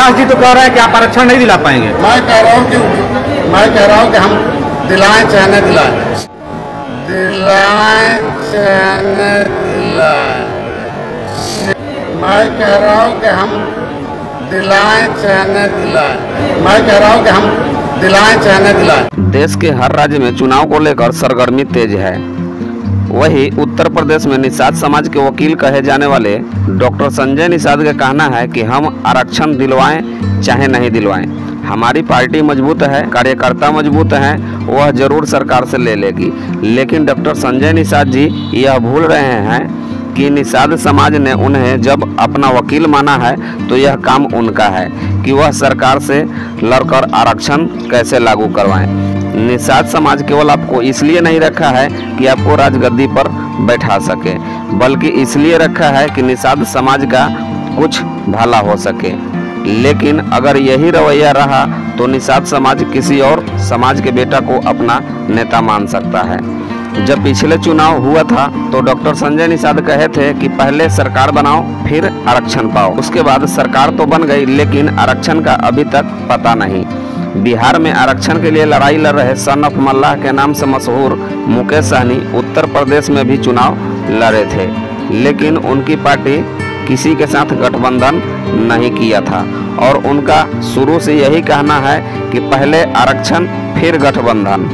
प्रकाश जी तो कह रहे हैं कि आप आरक्षण नहीं दिला पाएंगे। मैं कह रहा हूँ कि हम दिलाएं चाहे न दिलाएं, मैं कह रहा हूँ कि हम दिलाएं चाहे न दिलाएं। देश के हर राज्य में चुनाव को लेकर सरगर्मी तेज है। वही उत्तर प्रदेश में निषाद समाज के वकील कहे जाने वाले डॉक्टर संजय निषाद का कहना है कि हम आरक्षण दिलवाएं चाहे नहीं दिलवाएं, हमारी पार्टी मजबूत है, कार्यकर्ता मजबूत हैं, वह जरूर सरकार से ले लेगी। लेकिन डॉक्टर संजय निषाद जी यह भूल रहे हैं कि निषाद समाज ने उन्हें जब अपना वकील माना है तो यह काम उनका है कि वह सरकार से लड़कर आरक्षण कैसे लागू करवाएं। निषाद समाज केवल आपको इसलिए नहीं रखा है कि आपको राजगद्दी पर बैठा सके, बल्कि इसलिए रखा है कि निषाद समाज का कुछ भला हो सके। लेकिन अगर यही रवैया रहा तो निषाद समाज किसी और समाज के बेटा को अपना नेता मान सकता है। जब पिछले चुनाव हुआ था तो डॉक्टर संजय निषाद कहे थे कि पहले सरकार बनाओ फिर आरक्षण पाओ। उसके बाद सरकार तो बन गई लेकिन आरक्षण का अभी तक पता नहीं। बिहार में आरक्षण के लिए लड़ाई लड़ रहे सन ऑफ मल्लाह के नाम से मशहूर मुकेश सहनी उत्तर प्रदेश में भी चुनाव लड़े थे, लेकिन उनकी पार्टी किसी के साथ गठबंधन नहीं किया था और उनका शुरू से यही कहना है कि पहले आरक्षण फिर गठबंधन।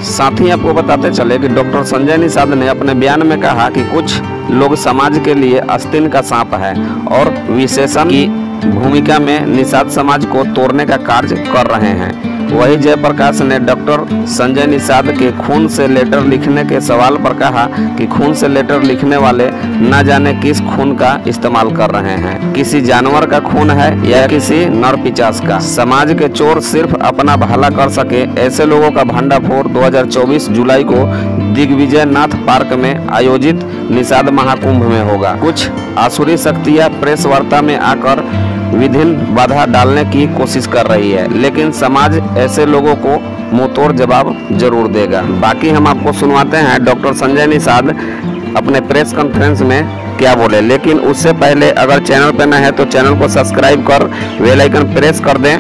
साथ ही आपको बताते चले कि डॉक्टर संजय निषाद ने अपने बयान में कहा कि कुछ लोग समाज के लिए आस्तीन का सांप है और विशेषण की भूमिका में निषाद समाज को तोड़ने का कार्य कर रहे हैं। वही जयप्रकाश ने डॉक्टर संजय निषाद के खून से लेटर लिखने के सवाल पर कहा कि खून से लेटर लिखने वाले न जाने किस खून का इस्तेमाल कर रहे हैं, किसी जानवर का खून है या किसी नरपिशाच का। समाज के चोर सिर्फ अपना भला कर सके, ऐसे लोगों का भंडाफोड़ 2024 जुलाई को दिग्विजय नाथ पार्क में आयोजित निषाद महाकुंभ में होगा। कुछ आसुरी शक्तियां प्रेस वार्ता में आकर विभिन्न बाधा डालने की कोशिश कर रही है, लेकिन समाज ऐसे लोगों को मुंहतोड़ जवाब जरूर देगा। बाकी हम आपको सुनवाते हैं डॉक्टर संजय निषाद अपने प्रेस कॉन्फ्रेंस में क्या बोले। लेकिन उससे पहले अगर चैनल पर न है तो चैनल को सब्सक्राइब कर बेल आइकन प्रेस कर दें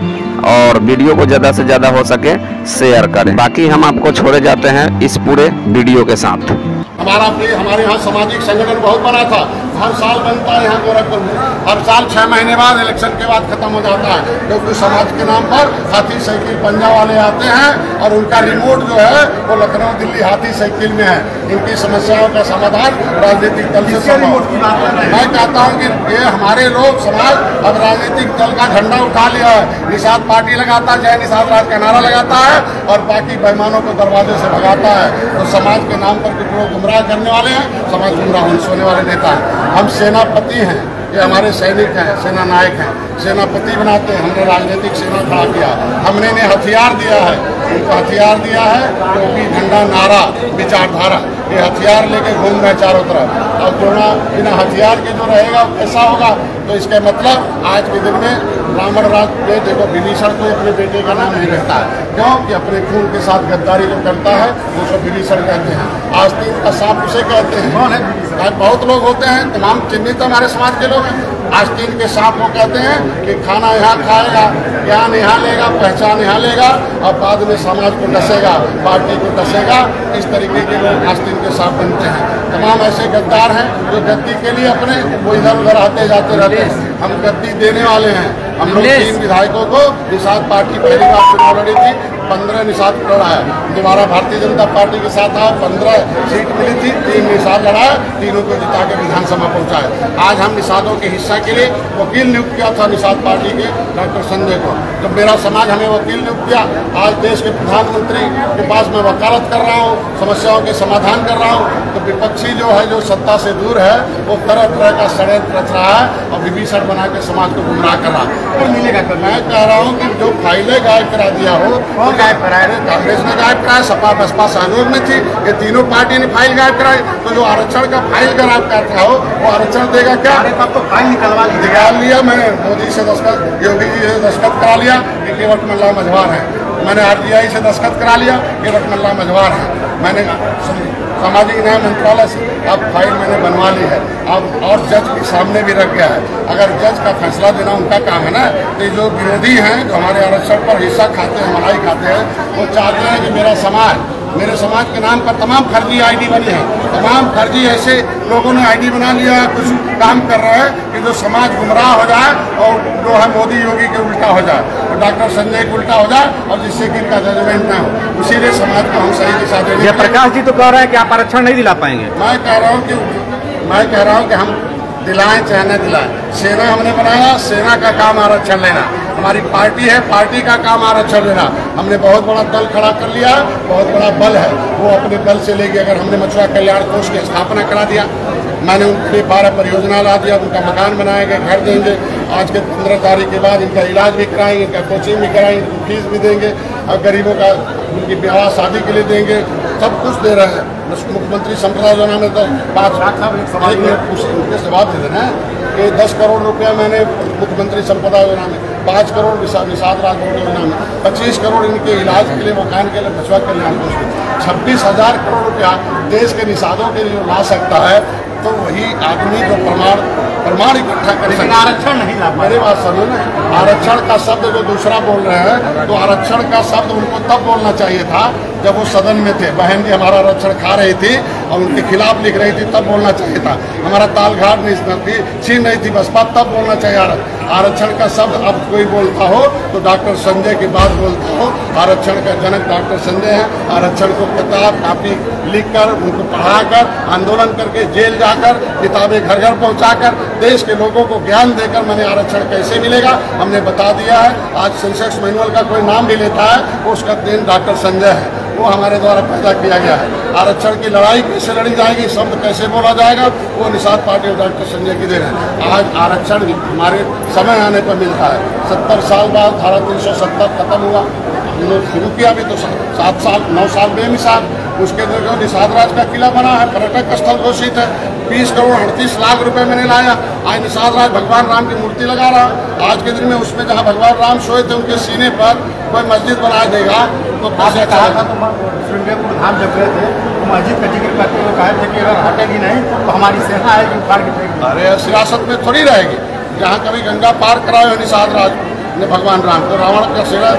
और वीडियो को ज़्यादा से ज़्यादा हो सके शेयर करें। बाकी हम आपको छोड़े जाते हैं इस पूरे वीडियो के साथ। हमारे यहाँ सामाजिक संगठन बहुत बड़ा था, हर साल बनता है यहाँ गोरखपुर में, हर साल 6 महीने बाद इलेक्शन के बाद खत्म हो जाता है, क्योंकि समाज के नाम पर हाथी साइकिल पंजा वाले आते हैं और उनका रिमोट जो है वो लखनऊ दिल्ली हाथी साइकिल में है। इनकी समस्याओं का समाधान राजनीतिक दल से मैं कहता हूँ कि ये हमारे लोग समाज अब राजनीतिक दल का झंडा उठा लिया है। निषाद पार्टी लगाता है, जय निषाद राज का नारा लगाता है और बाकी बेईमानों को दरवाजे से भगाता है। तो समाज के नाम पर कुछ लोग गुमराह करने वाले हैं, समाज गुमराह होने वाले नेता हैं। हम सेनापति हैं, ये हमारे सैनिक हैं, सेना नायक हैं, सेनापति बनाते हैं। हमने राजनीतिक सेना खड़ा किया, हमने इन्हें हथियार दिया है, उनको हथियार दिया है क्योंकि झंडा नारा विचारधारा ये हथियार लेके घूम रहे चारों तरफ। अब बिना हथियार के जो रहेगा कैसा होगा? तो इसका मतलब आज के दिन में रावण राज पे देखो विभीषण को अपने बेटे का नाम नहीं रहता है, क्यों कि अपने खून के साथ गद्दारी जो करता है उसको विभीषण कहते हैं। आस्तीन का सांप उसे कहते हैं। कौन है? बहुत लोग होते हैं, तमाम चिन्हित हमारे समाज के लोग हैं। आस्तीन के सांप को कहते हैं कि खाना यहाँ खाएगा, ज्ञान यहाँ लेगा, पहचान यहाँ लेगा और बाद में समाज को डसेगा, पार्टी को डसेगा। इस तरीके के लोग आस्तीन के सांप बनते हैं। तमाम ऐसे गद्दार हैं जो गद्दी के लिए अपने वो इधर उधर आते जाते रहते हैं। हम गद्दी देने वाले हैं। हम लोग 3 विधायकों को निषाद पार्टी पहली बार चुनाव लड़ी थी, 15 निषाद लड़ा है। दोबारा भारतीय जनता पार्टी के साथ आया, 15 सीट मिली थी, 3 निषाद लड़ाया, तीनों को जिता के विधानसभा पहुंचाया। आज हम निषादों के हिस्सा के लिए वकील नियुक्त किया था निषाद पार्टी के डॉक्टर संजय को। जब मेरा समाज हमें वकील नियुक्त किया, आज देश के प्रधानमंत्री के पास मैं वकालत कर रहा हूँ, समस्याओं के समाधान कर रहा हूँ। तो विपक्षी जो है, जो सत्ता से दूर है, वो तरह तरह का षड्यंत्र रच रहा है और विभीषण बना के समाज को गुमराह कर रहा है। और मिलेगा तो मैं कह रहा हूँ कि जो फाइलें गायब करा दिया हो, वो गायब कराए। कांग्रेस ने गायब कराया, सपा बसपा सहयोग में थी, ये तीनों पार्टी ने फाइल गायब कराई। तो जो आरक्षण का फाइल गायब करता हो वो आरक्षण देगा क्या? तो फाइल निकाल लिया मैंने, मोदी से दस्तखत, योगी जी से दस्तखत करा लिया कि केवट मल्ला मझवार है। मैंने RTI से दस्तखत करा लिया, केवट मल्ला मझवार है। मैंने सामाजिक न्याय मंत्रालय से अब फाइल मैंने बनवा ली है, अब और जज के सामने भी रख गया है। अगर जज का फैसला देना उनका काम है ना, तो जो विरोधी हैं, जो हमारे आरक्षण पर हिस्सा खाते हैं, मलाई खाते हैं, वो चाहते हैं कि मेरे समाज के नाम पर तमाम फर्जी आईडी बनी है। तमाम फर्जी ऐसे लोगों ने आईडी बना लिया है, कुछ काम कर रहे हैं कि जो समाज गुमराह हो जाए और जो है मोदी योगी के उल्टा हो जाए, तो डॉक्टर संजय के उल्टा हो जाए, और जिससे कि इनका जजमेंट ना हो। इसीलिए समाज को हम सही दिशा देंगे। जयप्रकाश जी तो कह रहे हैं कि आप आरक्षण नहीं दिला पाएंगे। मैं कह रहा हूँ कि हम दिलाएं चाहे न दिलाएं, सेना हमने बनाया, सेना का काम आरक्षण लेना। हमारी पार्टी है, पार्टी का काम आरक्षण लेना। हमने बहुत बड़ा दल खड़ा कर लिया, बहुत बड़ा बल है, वो अपने बल से लेके अगर हमने मछुआ कल्याण कोष की स्थापना करा दिया, मैंने उनके 12 परियोजना ला दिया, उनका मकान बनाएंगे, घर देंगे, आज के 15 तारीख के बाद इनका इलाज भी कराएंगे, इनका कोचिंग भी कराएंगे, फीस भी देंगे, और गरीबों का उनकी ब्याह शादी के लिए देंगे, सब कुछ दे रहे हैं। मुख्यमंत्री संपदा योजना में तो 5 लाख उनके जवाब दे देना कि 10 करोड़ रुपया मैंने मुख्यमंत्री संपदा योजना में, 5 करोड़ निषाद राज योजना में, 25 करोड़ इनके इलाज के लिए, मकान के लिए, मछुआ कल्याण कोष में, 26,000 करोड़ रुपया देश के निषादों के लिए ला सकता है। तो वही आदमी जो प्रमाण इकट्ठा कर सकता है। आरक्षण नहीं ला। मेरी बात सुनो ना, आरक्षण का शब्द जो दूसरा बोल रहे हैं, तो आरक्षण का शब्द उनको तब बोलना चाहिए था जब वो सदन में थे, बहन जी हमारा आरक्षण खा रही थी और उनके खिलाफ लिख रही थी, तब बोलना चाहिए था। हमारा तालघाट नहीं थी, छीन रही थी बसपा, तब बोलना चाहिए। आरक्षण का शब्द अब कोई बोलता हो तो डॉक्टर संजय की बात बोलता हो। आरक्षण का जनक डॉक्टर संजय है। आरक्षण को किताब कापी लिखकर, उनको पढ़ाकर, आंदोलन करके, जेल जाकर, किताबें घर घर पहुंचाकर, देश के लोगों को ज्ञान देकर मैंने आरक्षण कैसे मिलेगा हमने बता दिया है। आज सेंसेक्स मैनुअल का कोई नाम भी लेता है, वो उसका देन डॉक्टर संजय है, वो हमारे द्वारा पैदा किया गया है। आरक्षण की लड़ाई कैसे लड़ी जाएगी, शब्द कैसे बोला जाएगा, वो निषाद पार्टी और डॉक्टर संजय की देन है। आज आरक्षण हमारे समय आने पर मिलता है। 70 साल बाद धारा 370 खत्म हुआ, हम लोग शुरू किया भी तो 7 साल 9 साल बेमिसाल। उसके जो निषाद राज का किला बना है, पर्यटक स्थल घोषित है, 20 करोड़ 38 लाख रुपए मैंने लाया। आज निषाद राज भगवान राम की मूर्ति लगा रहा। आज के दिन में उसमें जहाँ भगवान राम सोए थे, उनके सीने पर कोई मस्जिद बना देगा तो कैसे कहा था। श्रृंगारपुर धाम जब गए थे तो मस्जिद का जिक्र करते हुए कहा थे कि अगर हटेगी नहीं तो हमारी सेना आएगी उखाड़ के फेंक। अरे सियासत में थोड़ी रहेगी। जहाँ कभी गंगा पार कराए हो निषाद राज ने भगवान राम को, रावण का सेना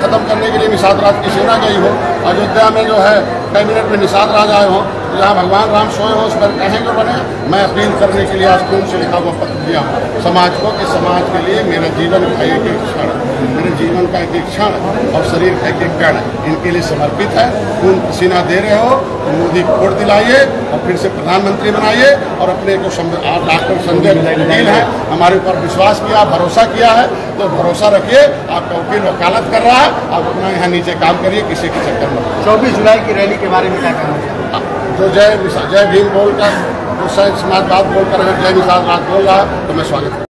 खत्म करने के लिए निषाद राज की सेना गई हो, अयोध्या में जो है कैबिनेट में निषाद राज आए हो, जहाँ भगवान राम सोए हो उस पर कहेंगे बने। मैं अपील करने के लिए आज खून से लिखा हुआ पत्र दिया हूँ समाज को कि समाज के लिए मेरा जीवन का एक एक क्षण, मेरे जीवन का एक एक क्षण और शरीर का एक एक कण इनके लिए समर्पित है। खून पसीना दे रहे हो तो मोदी को वोट दिलाइए और फिर से प्रधानमंत्री बनाइए और अपने को डॉक्टर संजय वकील है, हमारे ऊपर विश्वास किया, भरोसा किया है, तो भरोसा रखिए। आपका वकील वकालत कर रहा है, आप अपना यहाँ नीचे काम करिए, किसी के चक्कर में। 24 जुलाई की रैली के बारे में क्या कहना? जो जय भीम बोलकर, जो समाजवाद बोलकर अगर जय निषाद राज बोल रहा है तो मैं स्वागत